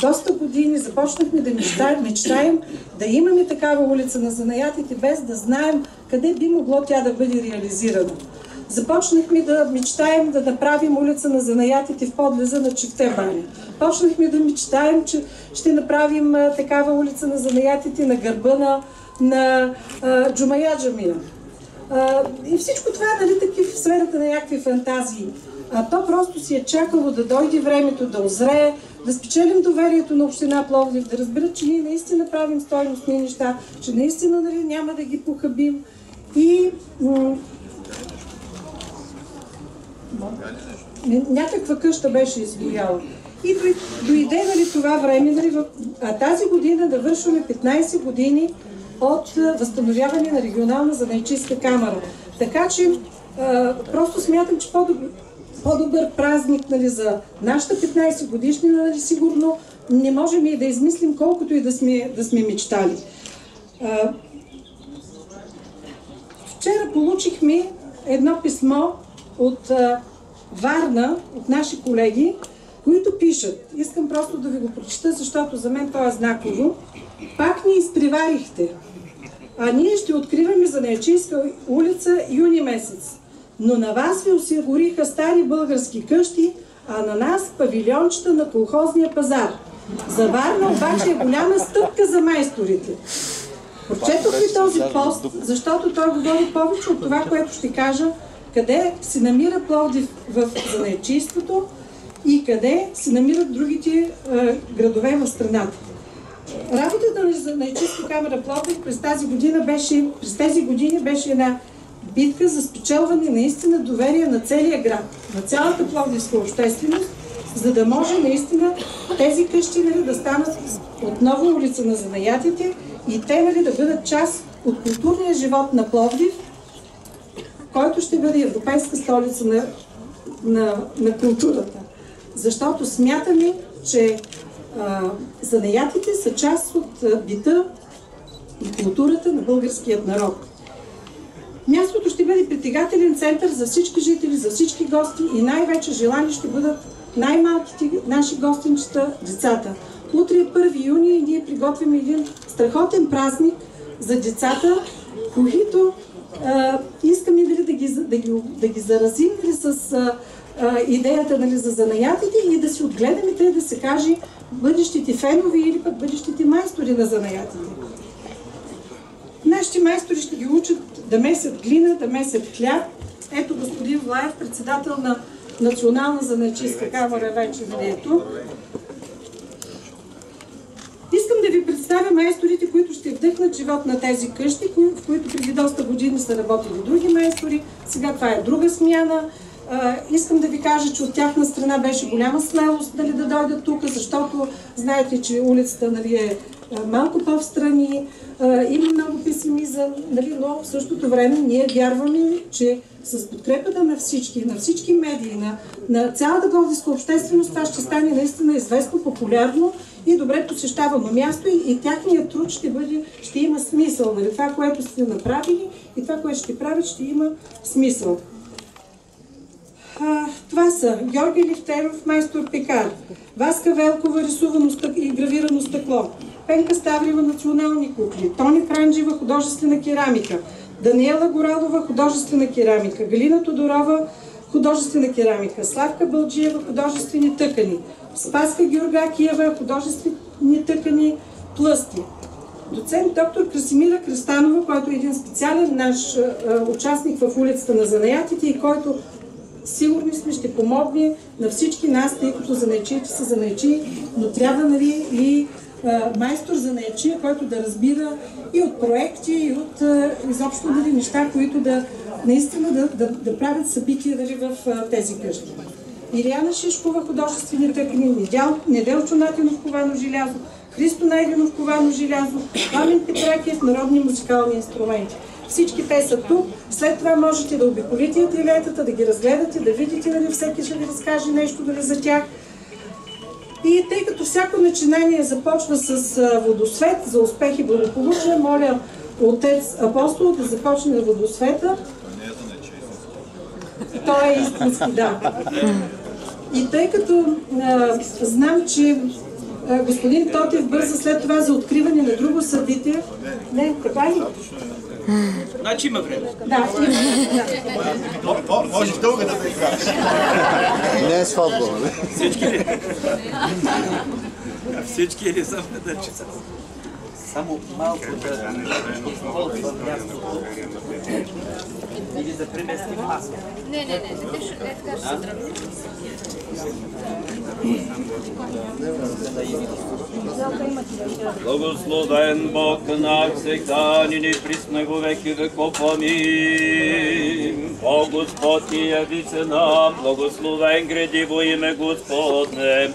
доста години започнахме да мечтаем да имаме такава улица на занаятите, без да знаем къде би могло тя да бъде реализирана. Започнахме да мечтаем да направим улица на занаятите в подлеза на Чифте баня. Почнахме да мечтаем, че ще направим такава улица на занаятите на гърба на Джумая джамия. И всичко това е, нали, таки в сферата на някакви фантазии. А то просто си е чакало да дойде времето, да озрее, да спечелим доверието на община Пловдив, да разберат, че ние наистина правим стойностни неща, че наистина, нали, няма да ги похабим. И някаква къща беше изгоряла. И дойде, нали, това време, нали, тази година да вършваме 15 години от възстановяване на регионална занаятчийска камара. Така че просто смятам, че по-добър празник, нали, за нашата 15 годишнина, нали, сигурно не можем и да измислим, колкото и да сме мечтали. Вчера получихме едно писмо от Варна, от наши колеги, които пишат. Искам просто да ви го прочета, защото за мен това е знаково. Пак ни изпреварихте. А ние ще откриваме занаятчийска улица юни месец. Но на вас ви осигуриха стари български къщи, а на нас павилиончета на колхозния пазар. За Варна обаче е голяма стъпка за майсторите. Прочетох ви този пост, защото той говори повече от това, което ще кажа, къде се намира Пловдив в занаятчийството и къде се намират другите градове в страната. Работата на занаятчийска камара Пловдив през тези години беше една битка за спечелване наистина доверие на целия град, на цялата пловдивска общественост, за да може наистина тези къщи, нали, да станат отново улица на занаятите и те, нали, да бъдат част от културния живот на Пловдив, който ще бъде европейска столица на културата. Защото смятаме, че занаятите са част от бита и културата на българският народ. Мястото ще бъде притегателен център за всички жители, за всички гости и най-вече желани ще бъдат най-малките наши гостенчета, децата. Утре е 1 юни и ние приготвяме един страхотен празник за децата, които искаме, нали, да ги заразим, нали, с идеята, нали, за занаятите и да си отгледаме, тъй да се каже, бъдещите фенове или пък бъдещите майстори на занаятите. Нашите майстори ще ги учат да месят глина, да месят хляб. Ето господин Влаев, председател на Национална занаятчийска камара, вече е тук. Искам да ви представя майсторите, които ще вдъхнат живот на тези къщи, в които преди доста години са работили други майстори. Сега това е друга смяна. Искам да ви кажа, че от тяхна страна беше голяма смелост, нали, да дойдат тук, защото знаете, че улицата, нали, е малко по-встрани, има много песимизъм, нали, но в същото време ние вярваме, че с подкрепата на всички медии, на цялата пловдивска общественост, това ще стане наистина известно, популярно и добре посещавано място и тяхният труд ще има смисъл. Нали? Това, което сте направили и това, което ще правят, ще има смисъл. Това са Георги Лифтеров, майстор пекар, Васка Велкова, рисувано и гравирано стъкло, Пенка Ставрева, национални кукли, Тони Кранджева, художествена керамика, Даниела Горалова, художествена керамика, Галина Тодорова, художествена керамика, Славка Бълджиева, художествени тъкани, Спаска Георгакиева, художествени тъкани, плъсти. Доцент доктор Красимира Кръстанова, който е един специален наш участник в улицата на занаятите и който сигурни сме ще помогне на всички нас, тъй като занаятчиите са занаятчии, но трябва, нали, и майстор занаятчия, който да разбира и от проекти, и от изобщо, нали, неща, които наистина да правят събития, нали, в тези къщи. Илияна Шишкова, художествени тъкани, Неделчо Натинов, ковано желязо, Христо Найденов, ковано желязо, Пламен Петракиев, народни музикални инструменти. Всички те са тук. След това можете да обиколите ателиетата, да ги разгледате, да видите, нали, всеки ще ви разкаже нещо, нали, за тях. И тъй като всяко начинание започва с водосвет за успех и благополучие, моля отец Апостол да започне на водосвета. Той е истински, да. И тъй като знам, че господин Тотев бърза след това за откриване на друго събитие. Не, така ли? Значи има време. Да, Можеш дълго да те играеш. Не е сватба, не? Всички ли? Всички или само да часа? Само малко да използвам мястото или да преместим маска. Не, така ще се тръгне. Благословен Бог наш всегда, нині присно во веки веков. Амин. О Господь, явице нам, благословен гряди во име Господне.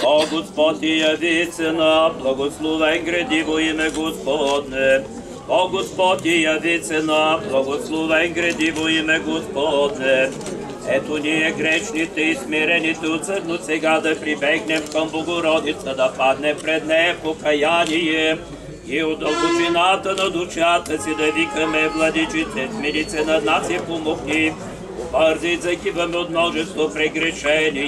О Господь, явице нам, благословен гряди во име Господне. О Господь, явице нам, благословен гряди во име Господне. Ето ние грешните и смирените отсъдно сега да прибегнем към Богородица, да падне пред нея покаяние и от дълбочината на душата си да викаме: Владичице, смирице над нас и помогни, обързи, закиваме от множество прегрешени.